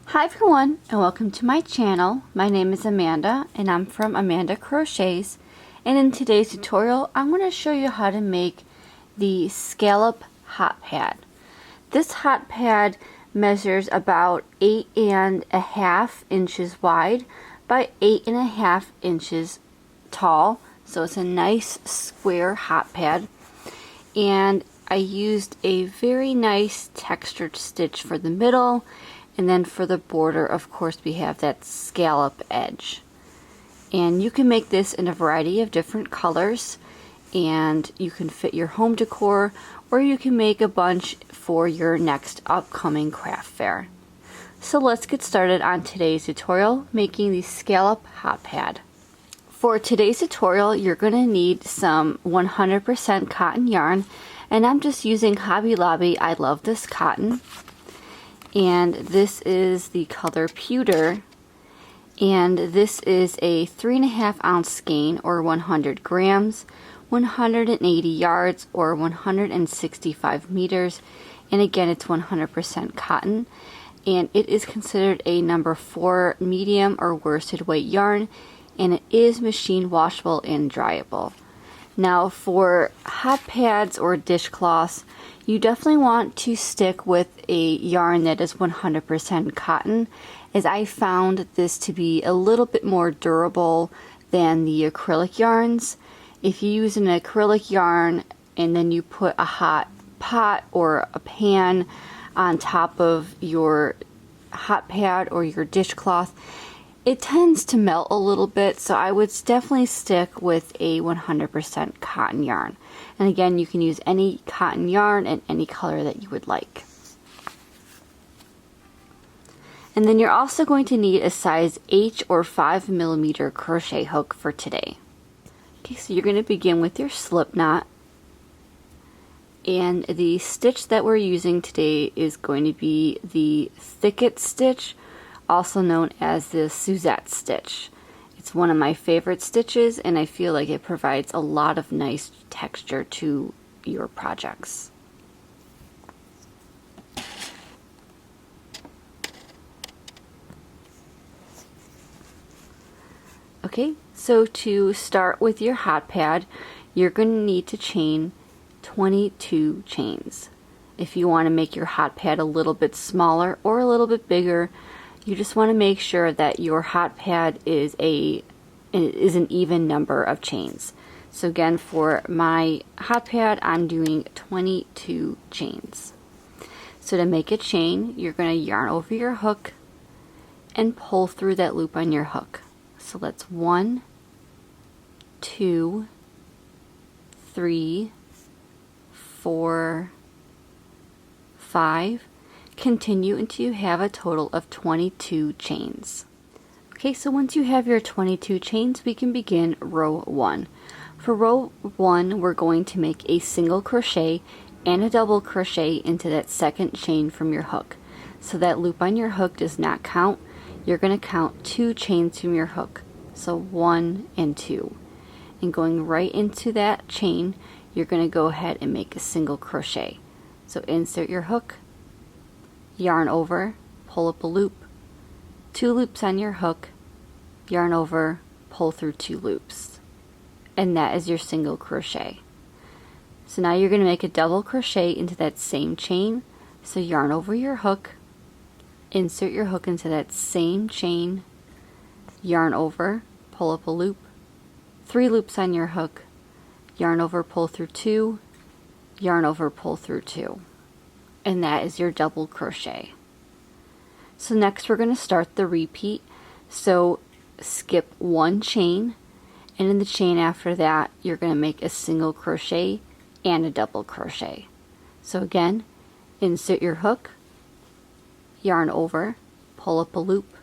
Hi everyone, and welcome to my channel. My name is Amanda and I'm from Amanda Crochets, and in today's tutorial I'm going to show you how to make the Scallop Hot Pad. This hot pad measures about 8.5 inches wide by 8.5 inches tall, so it's a nice square hot pad, and I used a very nice textured stitch for the middle. And then for the border, of course, we have that scallop edge. And you can make this in a variety of different colors, and you can fit your home decor, or you can make a bunch for your next upcoming craft fair. So let's get started on today's tutorial, making the Scallop Hot Pad. For today's tutorial, you're going to need some 100% cotton yarn, and I'm just using Hobby Lobby I Love This Cotton. And this is the color Pewter, and this is a 3.5 ounce skein, or 100 grams, 180 yards, or 165 meters, and again it's 100% cotton, and it is considered a number 4 medium or worsted weight yarn, and it is machine washable and dryable. Now for hot pads or dishcloths, you definitely want to stick with a yarn that is 100% cotton, as I found this to be a little bit more durable than the acrylic yarns. If you use an acrylic yarn and then you put a hot pot or a pan on top of your hot pad or your dishcloth, it tends to melt a little bit, so I would definitely stick with a 100% cotton yarn. And again, you can use any cotton yarn and any color that you would like. And then you're also going to need a size H or 5mm crochet hook for today. Okay, so you're going to begin with your slip knot. And the stitch that we're using today is going to be the thicket stitch, also known as the Suzette stitch. It's one of my favorite stitches, and I feel like it provides a lot of nice texture to your projects. Okay, so to start with your hot pad, you're going to need to chain 22 chains. If you want to make your hot pad a little bit smaller or a little bit bigger, you just want to make sure that your hot pad is an even number of chains. So again, for my hot pad, I'm doing 22 chains. So to make a chain, you're going to yarn over your hook and pull through that loop on your hook. So that's 1, 2, 3, 4, 5. Continue until you have a total of 22 chains. Okay, so once you have your 22 chains, we can begin row 1. For row 1, we're going to make a single crochet and a double crochet into that second chain from your hook. So that loop on your hook does not count. You're going to count 2 chains from your hook. So 1 and 2. And going right into that chain, you're going to go ahead and make a single crochet. So insert your hook, yarn over, pull up a loop, 2 loops on your hook, yarn over, pull through 2 loops, and that is your single crochet. So now you're going to make a double crochet into that same chain. So yarn over your hook, insert your hook into that same chain, yarn over, pull up a loop, 3 loops on your hook, yarn over, pull through 2, yarn over, pull through 2. And that is your double crochet. So next we're going to start the repeat. So skip 1 chain, and in the chain after that you're going to make a single crochet and a double crochet. So again, insert your hook, yarn over, pull up a loop,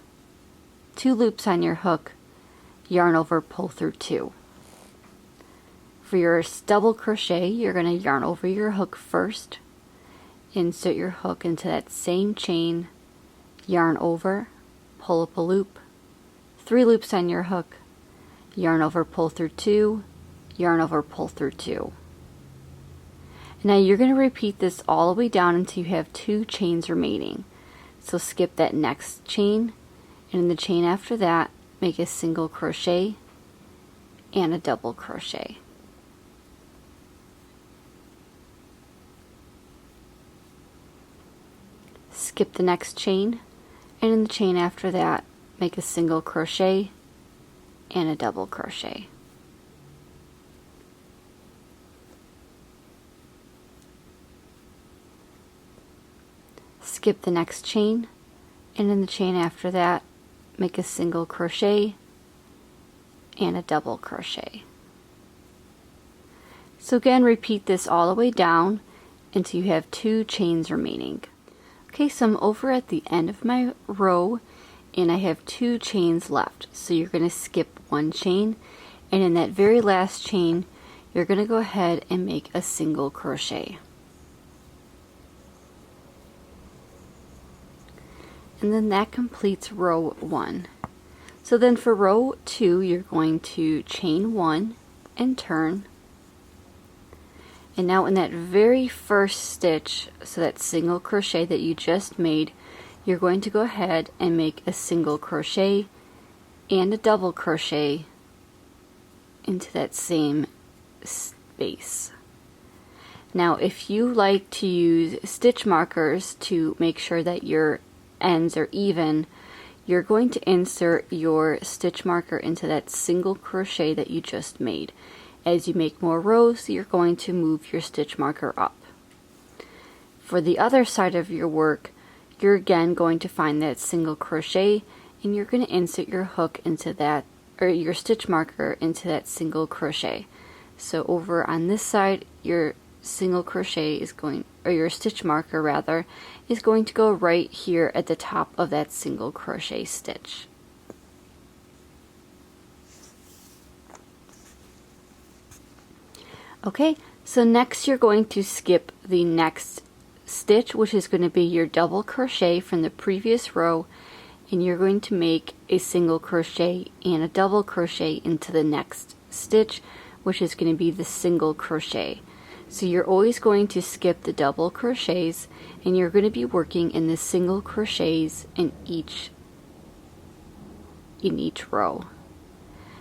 2 loops on your hook, yarn over, pull through 2. For your double crochet, you're going to yarn over your hook first, insert your hook into that same chain, yarn over, pull up a loop, 3 loops on your hook, yarn over, pull through 2, yarn over, pull through 2. Now you're going to repeat this all the way down until you have 2 chains remaining. So skip that next chain, and in the chain after that, make a single crochet and a double crochet. Skip the next chain, and in the chain after that, make a single crochet and a double crochet. Skip the next chain, and in the chain after that, make a single crochet and a double crochet. So again, repeat this all the way down until you have 2 chains remaining. Okay, so I'm over at the end of my row and I have 2 chains left. So you're going to skip 1 chain, and in that very last chain you're going to go ahead and make a single crochet. And then that completes row 1. So then for row 2, you're going to chain 1 and turn. And now in that very first stitch, so that single crochet that you just made, you're going to go ahead and make a single crochet and a double crochet into that same space. Now if you like to use stitch markers to make sure that your ends are even, you're going to insert your stitch marker into that single crochet that you just made. As you make more rows, you're going to move your stitch marker up. For the other side of your work, you're again going to find that single crochet, and you're going to insert your hook into that, or your stitch marker into that single crochet. So over on this side, your single crochet is going, or your stitch marker rather, is going to go right here at the top of that single crochet stitch. Okay, so next you're going to skip the next stitch, which is going to be your double crochet from the previous row, and you're going to make a single crochet and a double crochet into the next stitch, which is going to be the single crochet. So you're always going to skip the double crochets, and you're going to be working in the single crochets in each row.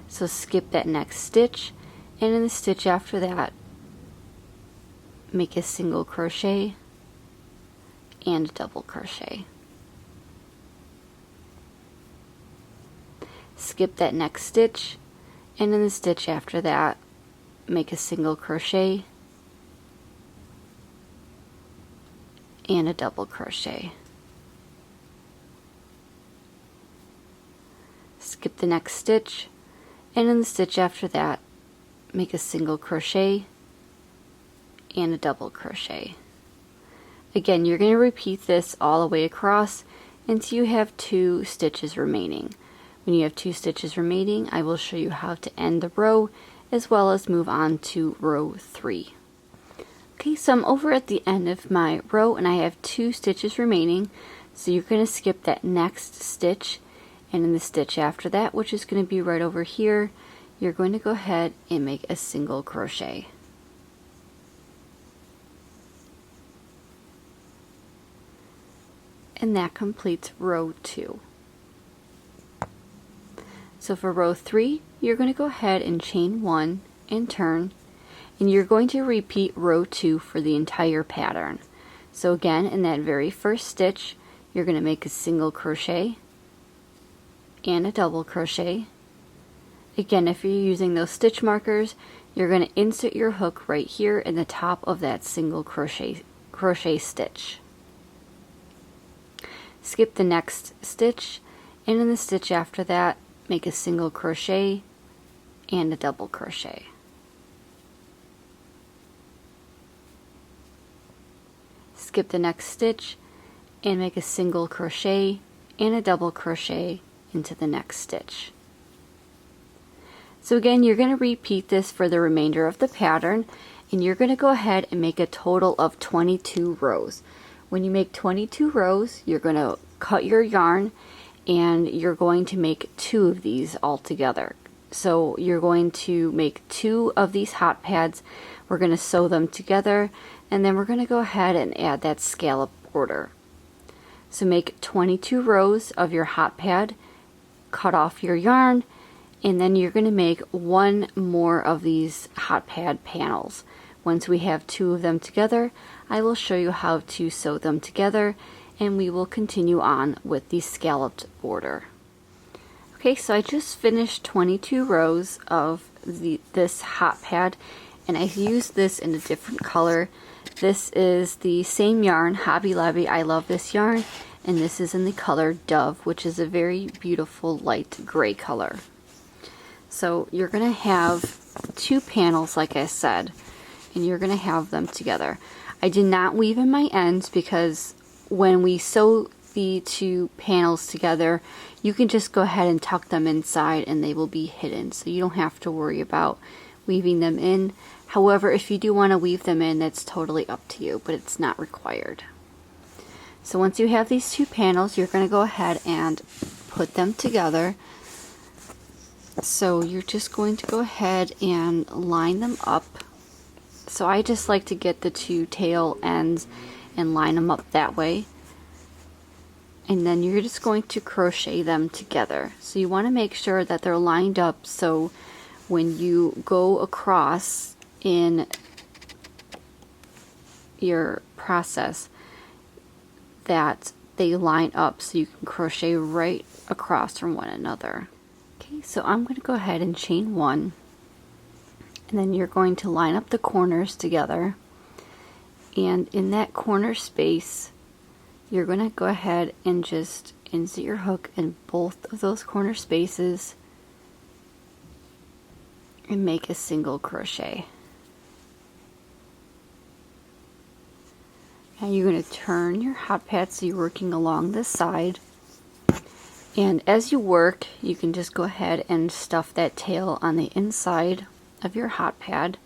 So skip that next stitch, and in the stitch after that, make a single crochet and a double crochet. Skip that next stitch, and in the stitch after that, make a single crochet and a double crochet. Skip the next stitch, and in the stitch after that, make a single crochet and a double crochet. Again, you're going to repeat this all the way across until you have 2 stitches remaining. When you have 2 stitches remaining, I will show you how to end the row as well as move on to row 3. Okay, so I'm over at the end of my row and I have 2 stitches remaining, so you're going to skip that next stitch, and in the stitch after that, which is going to be right over here, you're going to go ahead and make a single crochet. And that completes row 2. So for row 3, you're going to go ahead and chain 1 and turn, and you're going to repeat row 2 for the entire pattern. So again, in that very first stitch, you're going to make a single crochet and a double crochet. Again, if you're using those stitch markers, you're going to insert your hook right here in the top of that single crochet stitch. Skip the next stitch, and in the stitch after that, make a single crochet and a double crochet. Skip the next stitch and make a single crochet and a double crochet into the next stitch. So again, you're going to repeat this for the remainder of the pattern, and you're going to go ahead and make a total of 22 rows. When you make 22 rows, you're going to cut your yarn, and you're going to make 2 of these all together. So you're going to make 2 of these hot pads. We're going to sew them together, and then we're going to go ahead and add that scallop border. So make 22 rows of your hot pad, cut off your yarn, and then you're going to make one more of these hot pad panels. Once we have 2 of them together, I will show you how to sew them together, and we will continue on with the scalloped border. Okay, so I just finished 22 rows of this hot pad, and I used this in a different color. This is the same yarn, Hobby Lobby. I love this yarn, and this is in the color Dove, which is a very beautiful light gray color. So you're going to have 2 panels, like I said, and you're going to have them together. I did not weave in my ends because when we sew the 2 panels together, you can just go ahead and tuck them inside and they will be hidden, so you don't have to worry about weaving them in. However, if you do want to weave them in, that's totally up to you, but it's not required. So once you have these 2 panels, you're going to go ahead and put them together. So you're just going to go ahead and line them up. So I just like to get the 2 tail ends and line them up that way. And then you're just going to crochet them together. So you want to make sure that they're lined up, so when you go across in your process that they line up so you can crochet right across from one another. Okay, so I'm going to go ahead and chain 1, and then you're going to line up the corners together, and in that corner space you're going to go ahead and just insert your hook in both of those corner spaces and make a single crochet. Now you're going to turn your hot pad so you're working along this side, and as you work you can just go ahead and stuff that tail on the inside of your hot pad.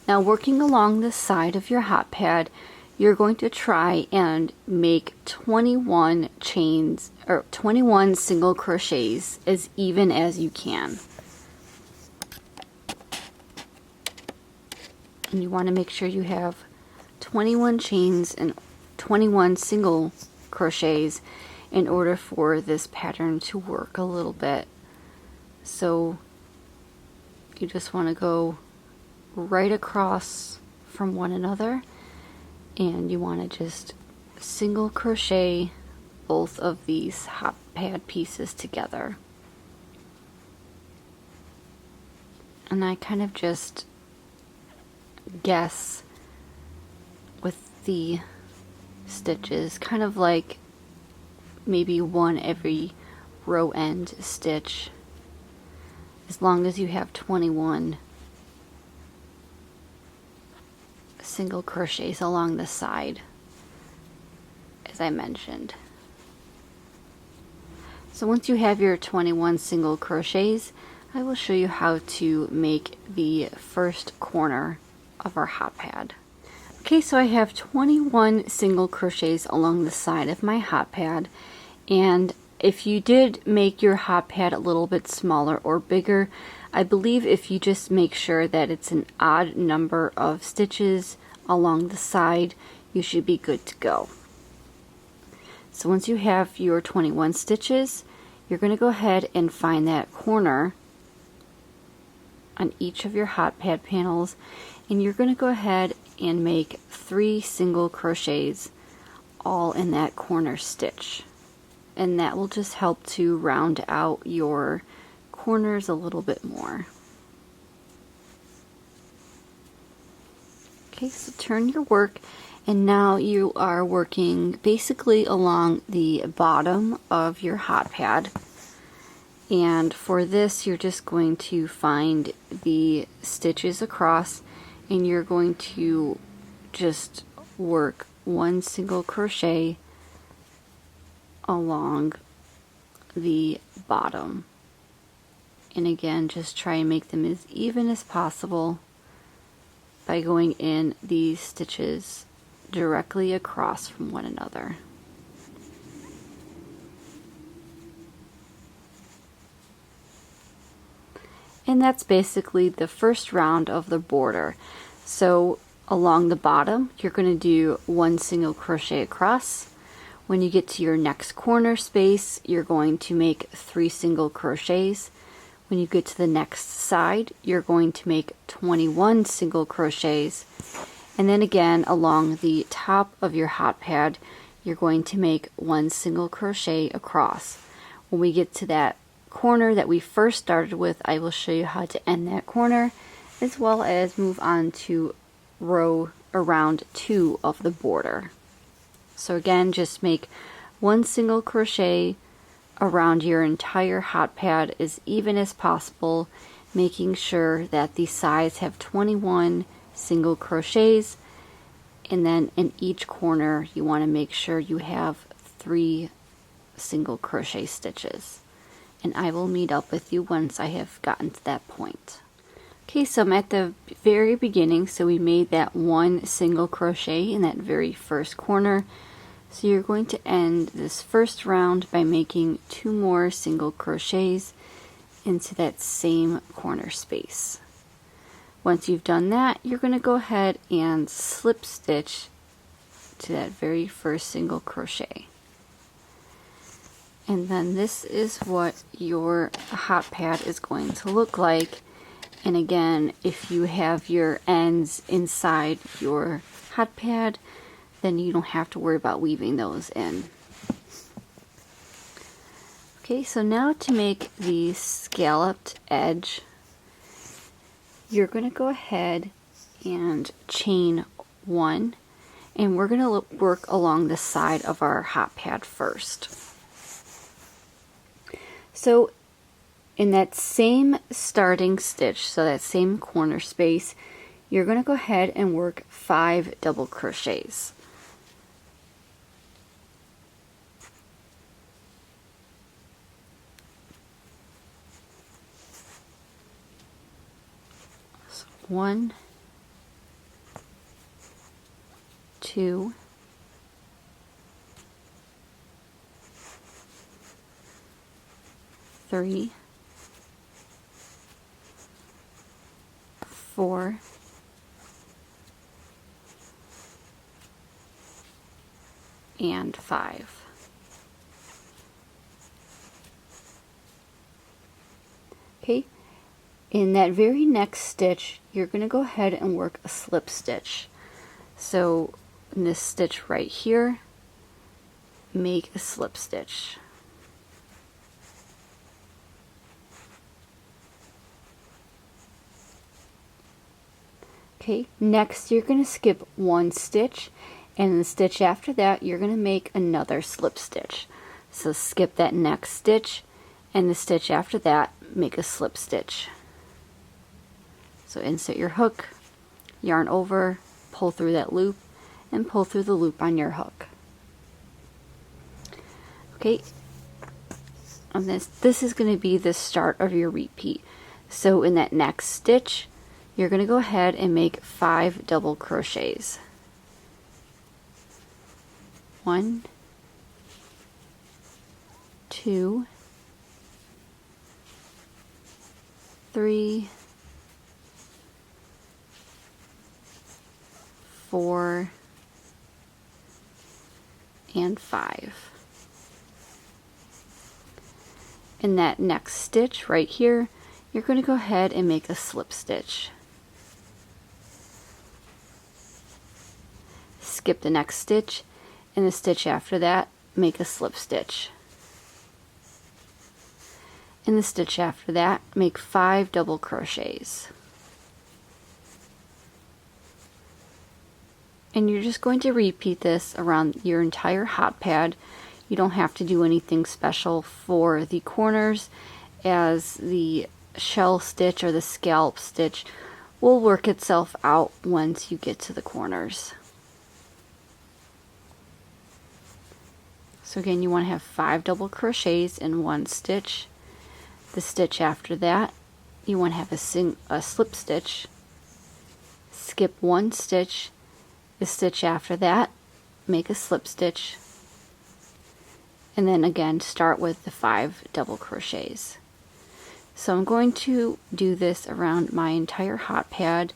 Now working along the side of your hot pad, you're going to try and make 21 chains or 21 single crochets as even as you can. And you want to make sure you have 21 chains and 21 single crochets in order for this pattern to work a little bit. So you just want to go right across from one another, and you want to just single crochet both of these hot pad pieces together. And I kind of just guess with the stitches, kind of like maybe one every row end stitch, as long as you have 21 single crochets along the side, as I mentioned. So once you have your 21 single crochets, I will show you how to make the first corner of our hot pad. Okay, so I have 21 single crochets along the side of my hot pad, and if you did make your hot pad a little bit smaller or bigger, I believe if you just make sure that it's an odd number of stitches along the side, you should be good to go. So once you have your 21 stitches, you're going to go ahead and find that corner on each of your hot pad panels, and you're going to go ahead and make 3 single crochets all in that corner stitch, and that will just help to round out your corners a little bit more. Okay, so turn your work, and now you are working basically along the bottom of your hot pad. And for this, you're just going to find the stitches across, and you're going to just work 1 single crochet along the bottom. And again, just try and make them as even as possible by going in these stitches directly across from one another. And that's basically the first round of the border. So along the bottom, you're going to do 1 single crochet across. When you get to your next corner space, you're going to make 3 single crochets. When you get to the next side, you're going to make 21 single crochets. And then again, along the top of your hot pad, you're going to make 1 single crochet across. When we get to that corner that we first started with, I will show you how to end that corner, as well as move on to row around 2 of the border. So again, just make 1 single crochet around your entire hot pad as even as possible, making sure that the sides have 21 single crochets, and then in each corner you want to make sure you have 3 single crochet stitches. And I will meet up with you once I have gotten to that point. Okay, so I'm at the very beginning, so we made that 1 single crochet in that very first corner. So you're going to end this first round by making 2 more single crochets into that same corner space. Once you've done that, you're going to go ahead and slip stitch to that very first single crochet. And then this is what your hot pad is going to look like. And again, if you have your ends inside your hot pad, then you don't have to worry about weaving those in. Okay, so now to make the scalloped edge, you're going to go ahead and chain 1, and we're going to work along the side of our hot pad first. So in that same starting stitch, so that same corner space, you're going to go ahead and work 5 double crochets. So 1, 2, 3, 4, 5. Okay, in that very next stitch, you're going to go ahead and work a slip stitch. So in this stitch right here, make a slip stitch. Okay, next you're going to skip 1 stitch, and the stitch after that you're going to make another slip stitch. So skip that next stitch, and the stitch after that make a slip stitch. So insert your hook, yarn over, pull through that loop, and pull through the loop on your hook. Okay, and this is going to be the start of your repeat. So in that next stitch, you're going to go ahead and make 5 double crochets. 1, 2, 3, 4, and 5. In that next stitch right here, you're going to go ahead and make a slip stitch. Skip the next stitch, and the stitch after that make a slip stitch. In the stitch after that, make 5 double crochets. And you're just going to repeat this around your entire hot pad. You don't have to do anything special for the corners, as the shell stitch or the scallop stitch will work itself out once you get to the corners. So again, you want to have 5 double crochets in 1 stitch. The stitch after that, you want to have a slip stitch. Skip 1 stitch. The stitch after that, make a slip stitch. And then again, start with the 5 double crochets. So I'm going to do this around my entire hot pad,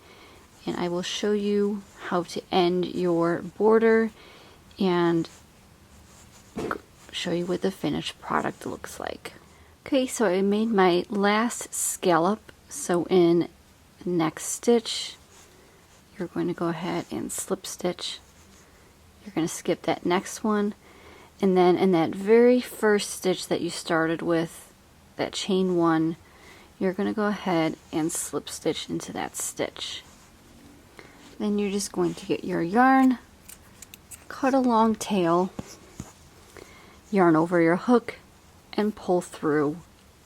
and I will show you how to end your border and show you what the finished product looks like. Okay, so I made my last scallop. So in the next stitch, you're going to go ahead and slip stitch. You're going to skip that next one, and then in that very first stitch that you started with, that chain one, you're going to go ahead and slip stitch into that stitch. Then you're just going to get your yarn, cut a long tail, yarn over your hook, and pull through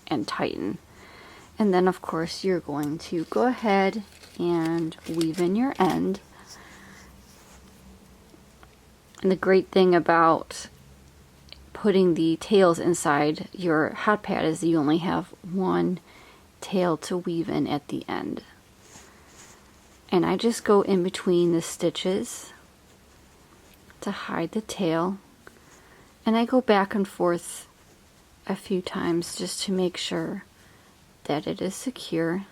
and tighten. And then of course you're going to go ahead and weave in your end. And the great thing about putting the tails inside your hot pad is you only have one tail to weave in at the end. And I just go in between the stitches to hide the tail, and I go back and forth a few times just to make sure that it is secure.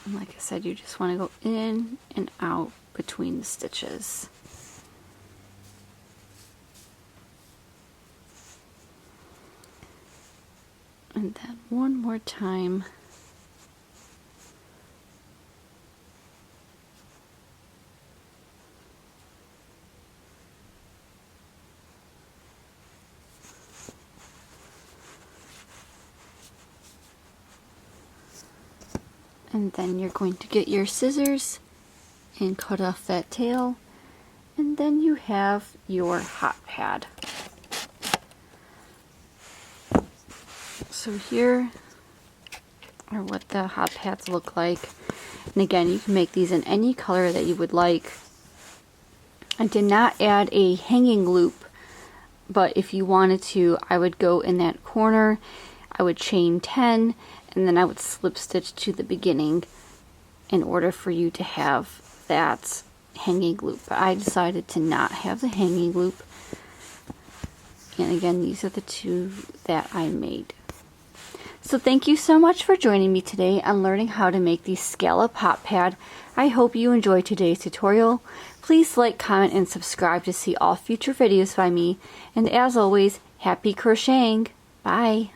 And like I said, you just want to go in and out between the stitches. And then one more time. And then you're going to get your scissors and cut off that tail, and then you have your hot pad. So here are what the hot pads look like. And again, you can make these in any color that you would like. I did not add a hanging loop, but if you wanted to, I would go in that corner, I would chain 10, and then I would slip stitch to the beginning in order for you to have that hanging loop. But I decided to not have the hanging loop. And again, these are the two that I made. So thank you so much for joining me today on learning how to make the Scallop Hot Pad. I hope you enjoyed today's tutorial. Please like, comment, and subscribe to see all future videos by me. And as always, happy crocheting! Bye!